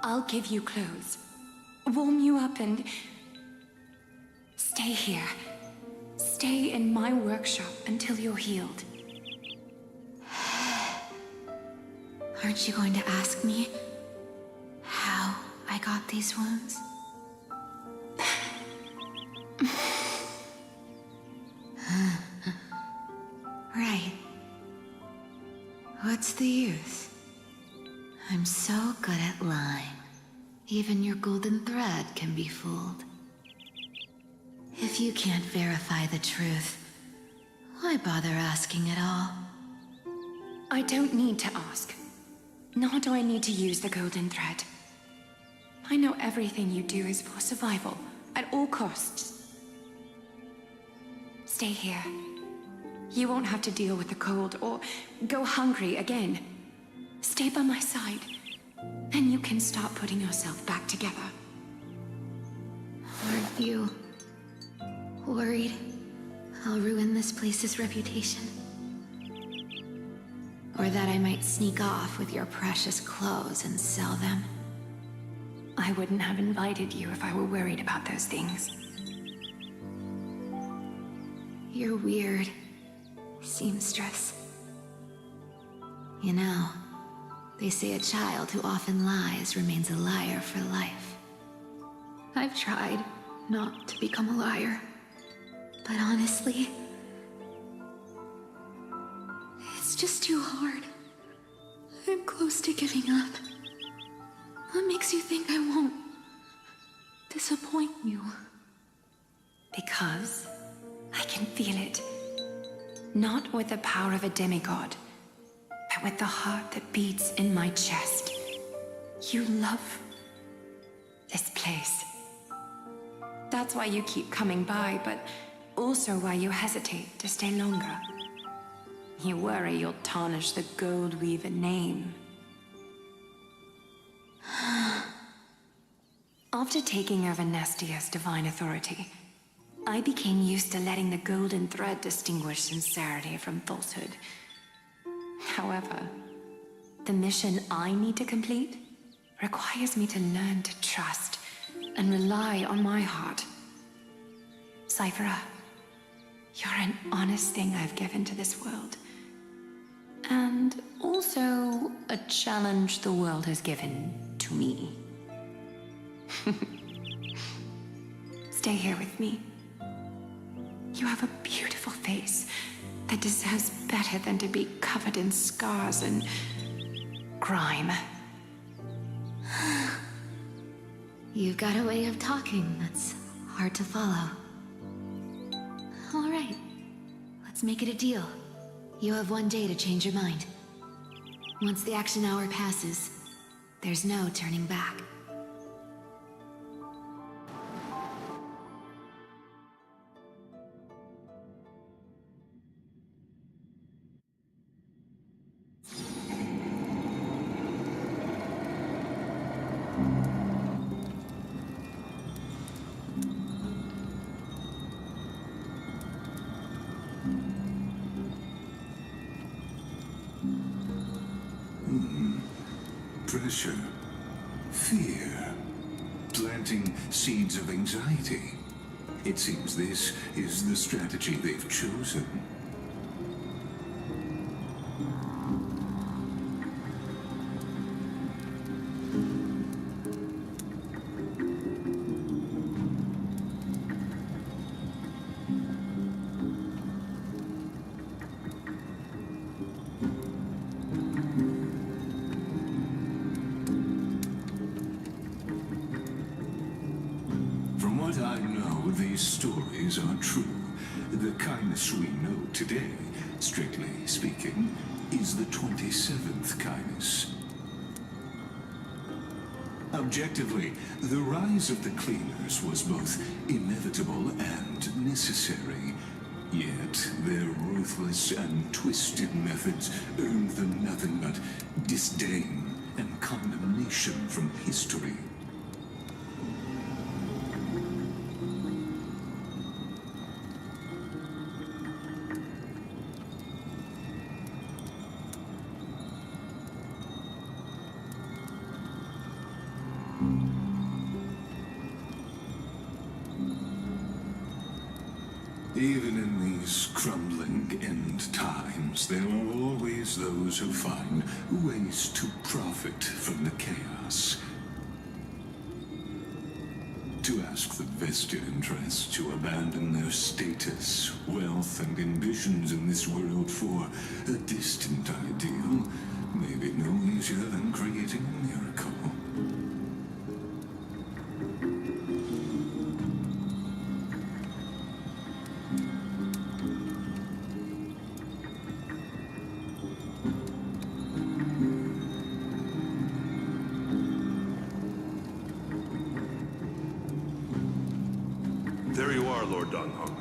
G: I'll give you clothes, warm you up, and stay here. Stay in my workshop until you're healed. Aren't you going to ask me how I got these wounds? Right.
J: What's the use? I'm so good at lying. Even your golden thread can be fooled. If you can't verify the truth, why bother asking at all?
G: I don't need to ask. Nor do I need to use the golden thread. I know everything you do is for survival, at all costs. Stay here. You won't have to deal with the cold or go hungry again. Stay by my side, and you can start putting yourself back together.
D: Aren't you worried I'll ruin this place's reputation?
G: Or that I might sneak off with your precious clothes and sell them? I wouldn't have invited you if I were worried about those things.
D: You're weird, seamstress.
J: You know, they say a child who often lies remains a liar for life.
D: I've tried not to become a liar, but honestly, it's just too hard. I'm close to giving up. What makes you think I won't disappoint you?
G: Because I can feel it. Not with the power of a demigod, but with the heart that beats in my chest. You love this place. That's why you keep coming by, but also why you hesitate to stay longer. You worry you'll tarnish the Goldweaver name. After taking over Nestia's divine authority, I became used to letting the golden thread distinguish sincerity from falsehood. However, the mission I need to complete requires me to learn to trust and rely on my heart. Cyphera, you're an honest thing I've given to this world. And also a challenge the world has given to me. Stay here with me. You have a beautiful face that deserves better than to be covered in scars and grime.
J: You've got a way of talking that's hard to follow. All right, let's make it a deal. You have 1 day to change your mind. Once the action hour passes, there's no turning back.
K: Pressure, fear, planting seeds of anxiety. It seems this is the strategy they've chosen. These stories are true. The kindness we know today, strictly speaking, is the 27th kindness. Objectively, the rise of the Cleaners was both inevitable and necessary. Yet, their ruthless and twisted methods earned them nothing but disdain and condemnation from history. Even in these crumbling end times, there are always those who find ways to profit from the chaos. to ask the vested interests to abandon their status, wealth, and ambitions in this world for a distant ideal may be no easier than creating a miracle.
E: There you are, Lord Donghong.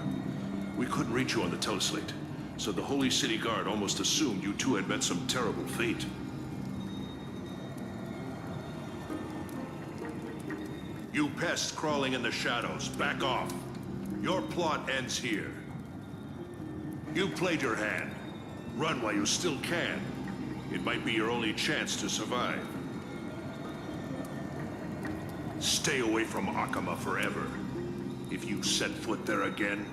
E: We couldn't reach you on the teleslate, so the Holy City Guard almost assumed you two had met some terrible fate. You pests crawling in the shadows, back off. Your plot ends here. You played your hand. Run while you still can. It might be your only chance to survive. Stay away from Akama forever. If you set foot there again,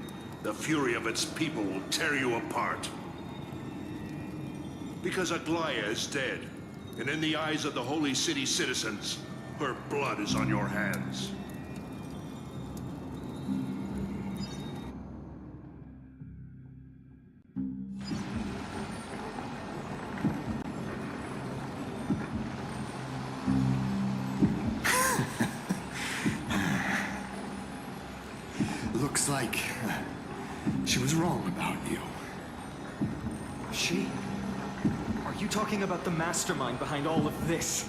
E: the fury of its people will tear you apart. Because Aglaya is dead, and in the eyes of the Holy City citizens, her blood is on your hands.
L: Looks like she was wrong about you.
B: She? Are you talking about the mastermind behind all of this?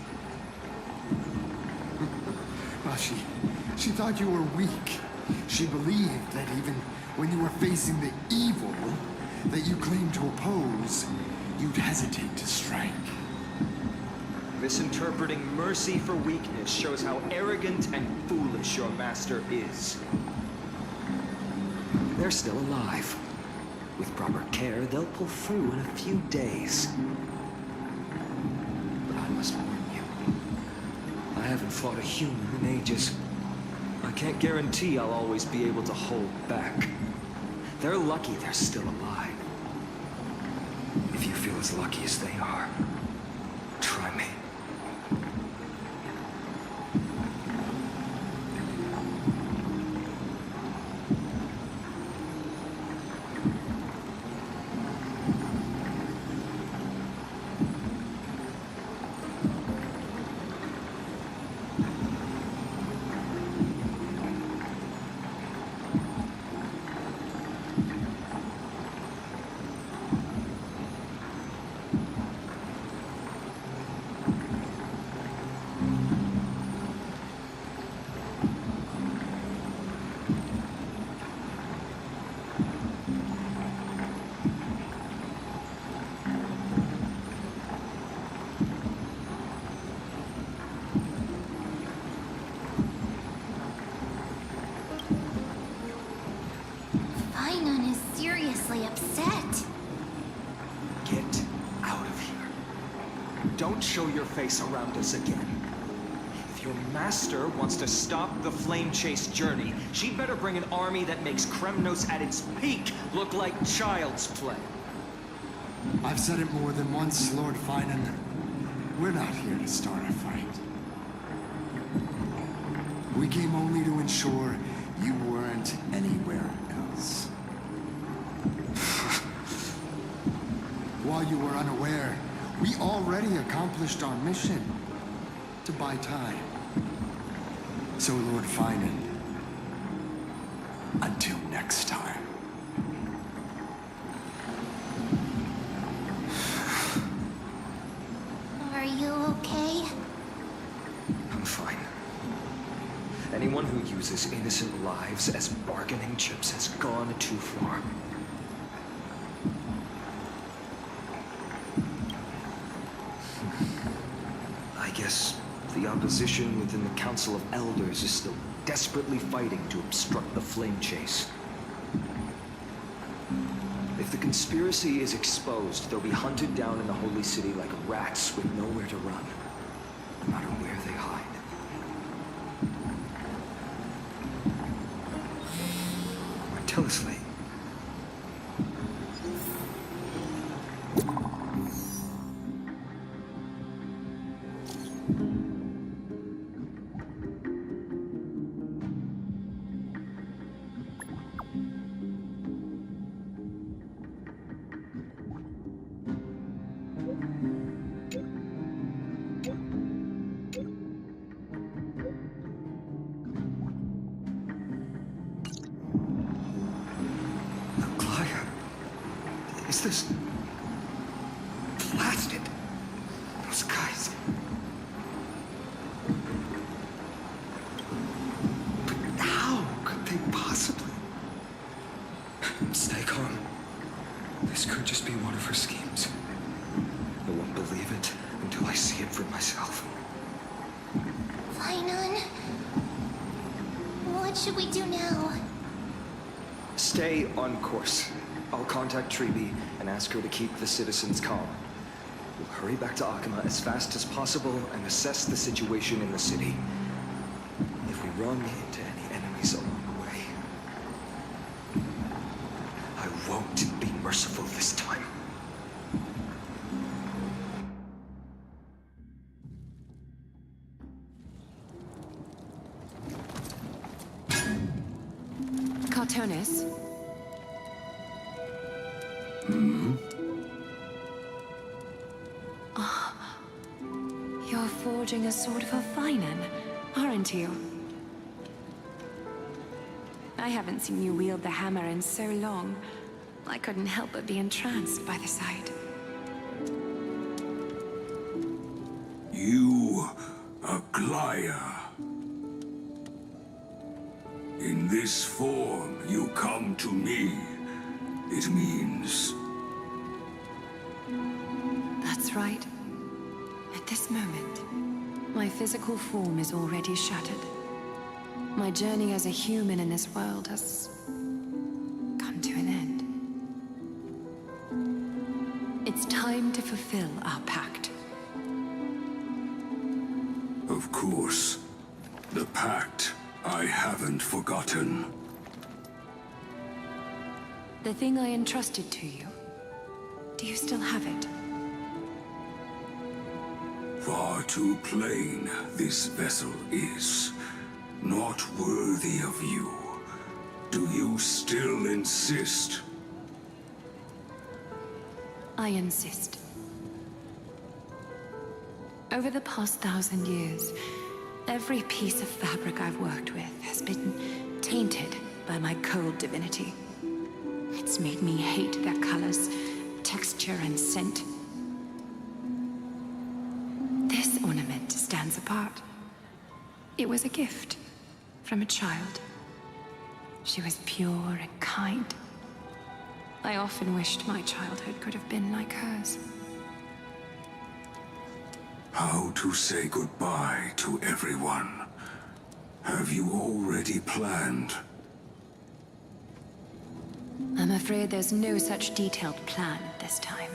L: Well, she thought you were weak. She believed that even when you were facing the evil that you claimed to oppose, you'd hesitate to strike.
B: Misinterpreting mercy for weakness shows how arrogant and foolish your master is. They're still alive. With proper care, they'll pull through in a few days. But I must warn you, I haven't fought a human in ages. I can't guarantee I'll always be able to hold back. They're lucky they're still alive. If you feel as lucky as they are, try me.
C: Finon is seriously upset.
B: Get out of here. Don't show your face around us again. If your master wants to stop the flame chase journey, she'd better bring an army that makes Kremnos at its peak look like child's play.
L: I've said it more than once, Lord Finan. We're not here to start a fight. We came only to ensure you weren't anywhere else. While you were unaware, we already accomplished our mission to buy time. So, Lord Finan, until next time.
C: Are you okay?
B: I'm fine. Anyone who uses innocent lives as bargaining chips has gone too far. I guess the opposition within the Council of Elders is still desperately fighting to obstruct the flame chase. If the conspiracy is exposed, they'll be hunted down in the Holy City like rats with nowhere to run, no matter where they hide. Tell us, Lee. is this? Blasted. Those guys. But how could they possibly? Stay calm. This could just be one of her schemes. I won't believe it until I see it for myself.
C: Finon, what should we do now?
B: Stay on course. I'll contact Treeby and ask her to keep the citizens calm. We'll hurry back to Akima as fast as possible and assess the situation in the city. If we run into any enemies along the way, I won't be merciful this time.
G: Cartonis? You're forging a sword for Finan, aren't you? I haven't seen you wield the hammer in so long. I couldn't help but be entranced by the sight.
K: You, Aglaya. In this form, you come to me. It means...
G: That's right. At this moment, my physical form is already shattered. My journey as a human in this world has come to an end. It's time to fulfill our pact.
K: Of course. The pact I haven't forgotten.
G: The thing I entrusted to you, do you still have it?
K: Far too plain this vessel is. Not worthy of you. Do you still insist?
G: I insist. Over the past 1,000 years, every piece of fabric I've worked with has been tainted by my cold divinity. It's made me hate their colors, texture, and scent. This ornament stands apart. It was a gift from a child. She was pure and kind. I often wished my childhood could have been like hers.
K: How to say goodbye to everyone? Have you already planned?
G: I'm afraid there's no such detailed plan this time.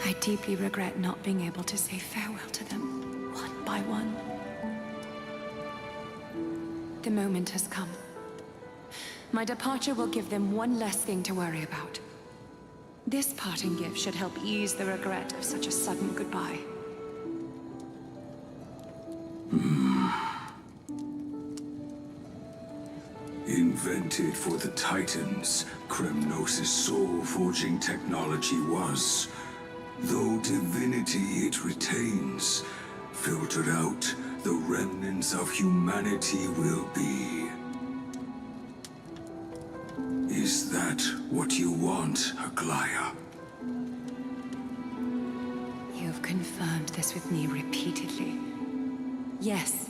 G: I deeply regret not being able to say farewell to them, one by one. The moment has come. My departure will give them one less thing to worry about. This parting gift should help ease the regret of such a sudden goodbye.
K: Invented for the Titans, Kremnos' soul-forging technology was. Though divinity it retains, filtered out, the remnants of humanity will be. Is that what you want, Aglaya?
G: You've confirmed this with me repeatedly. Yes,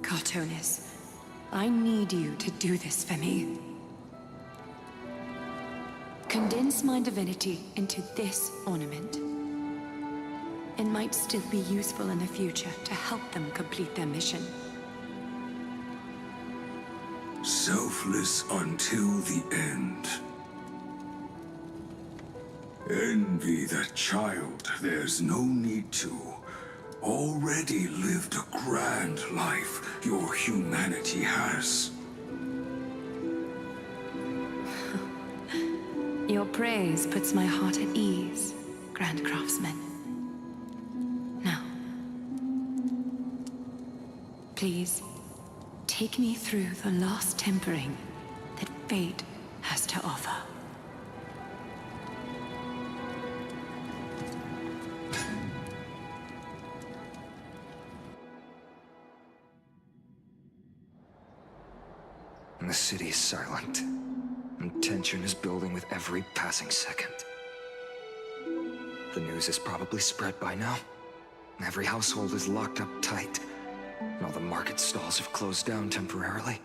G: Cartonis. I need you to do this for me. Condense my divinity into this ornament. It might still be useful in the future to help them complete their mission.
K: Selfless until the end. Envy that child, there's no need to. Already lived a grand life your humanity has.
G: Your praise puts my heart at ease, Grand Craftsman. Now, please, take me through the last tempering that fate has to offer.
B: And the city is silent and tension is building with every passing second. The news is probably spread by now. Every household is locked up tight, and all the market stalls have closed down temporarily.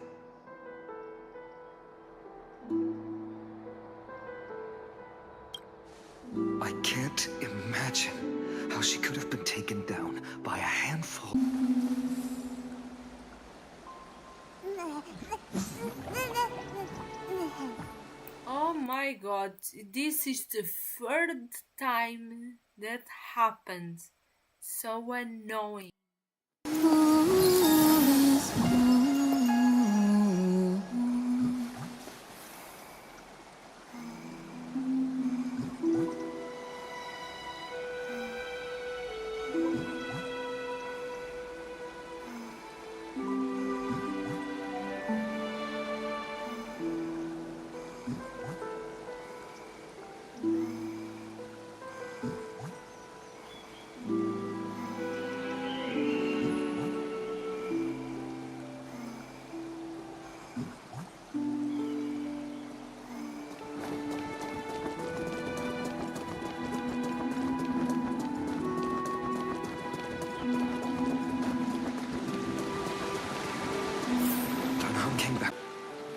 B: I can't imagine how she could have been taken down by a handful.
A: Oh my god, this is the third time that happened. So annoying.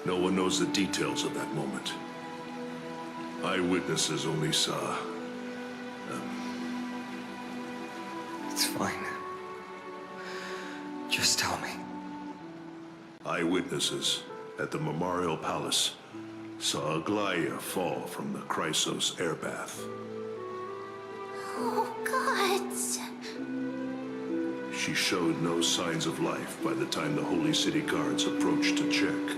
E: No one knows the details of that moment. Eyewitnesses only saw...
B: It's fine. Just tell me.
E: Eyewitnesses at the Memorial Palace saw Aglaia fall from the Chrysos air bath.
I: Oh, gods!
E: She showed no signs of life by the time the Holy City guards approached to check.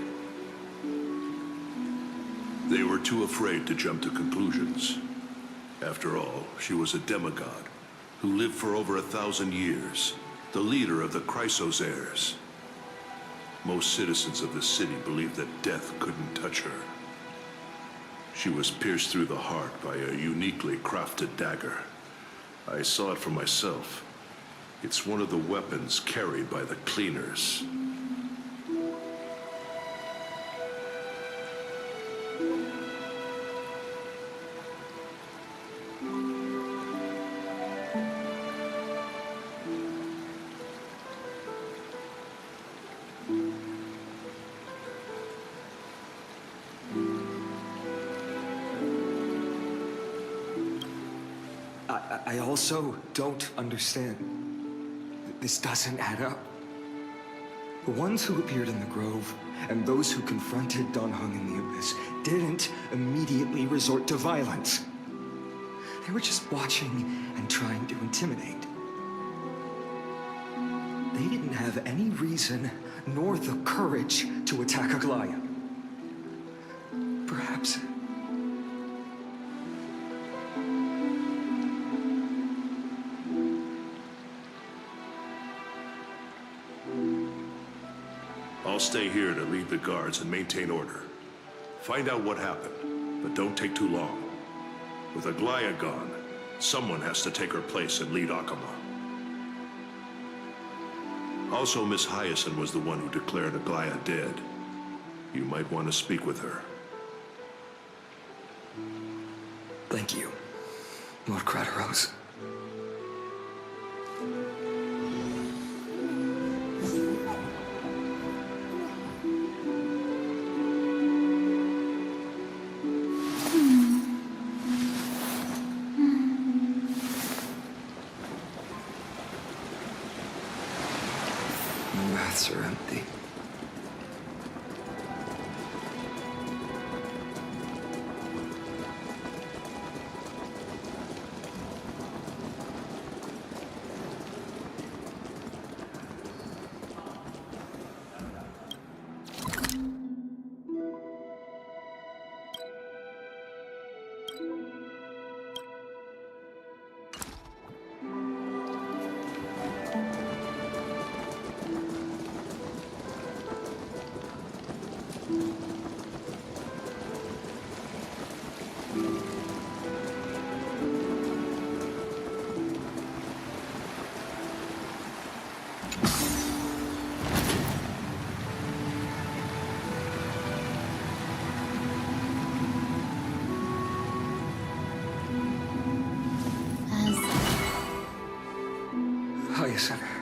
E: They were too afraid to jump to conclusions. After all, she was a demigod who lived for over 1,000 years, the leader of the Chrysos heirs. Most citizens of the city believed that death couldn't touch her. She was pierced through the heart by a uniquely crafted dagger. I saw it for myself. It's one of the weapons carried by the cleaners.
B: I also don't understand. This doesn't add up. The ones who appeared in the grove and those who confronted Don Hung in the abyss didn't immediately resort to violence. They were just watching and trying to intimidate. They didn't have any reason nor the courage to attack Aglaia. Perhaps...
E: I'll stay here to lead the guards and maintain order. Find out what happened, but don't take too long. With Aglaia gone, someone has to take her place and lead Akama. Also, Miss Hyacinth was the one who declared Aglaia dead. You might want to speak with her.
B: Thank you, Lord Crateros. The baths are empty. a second.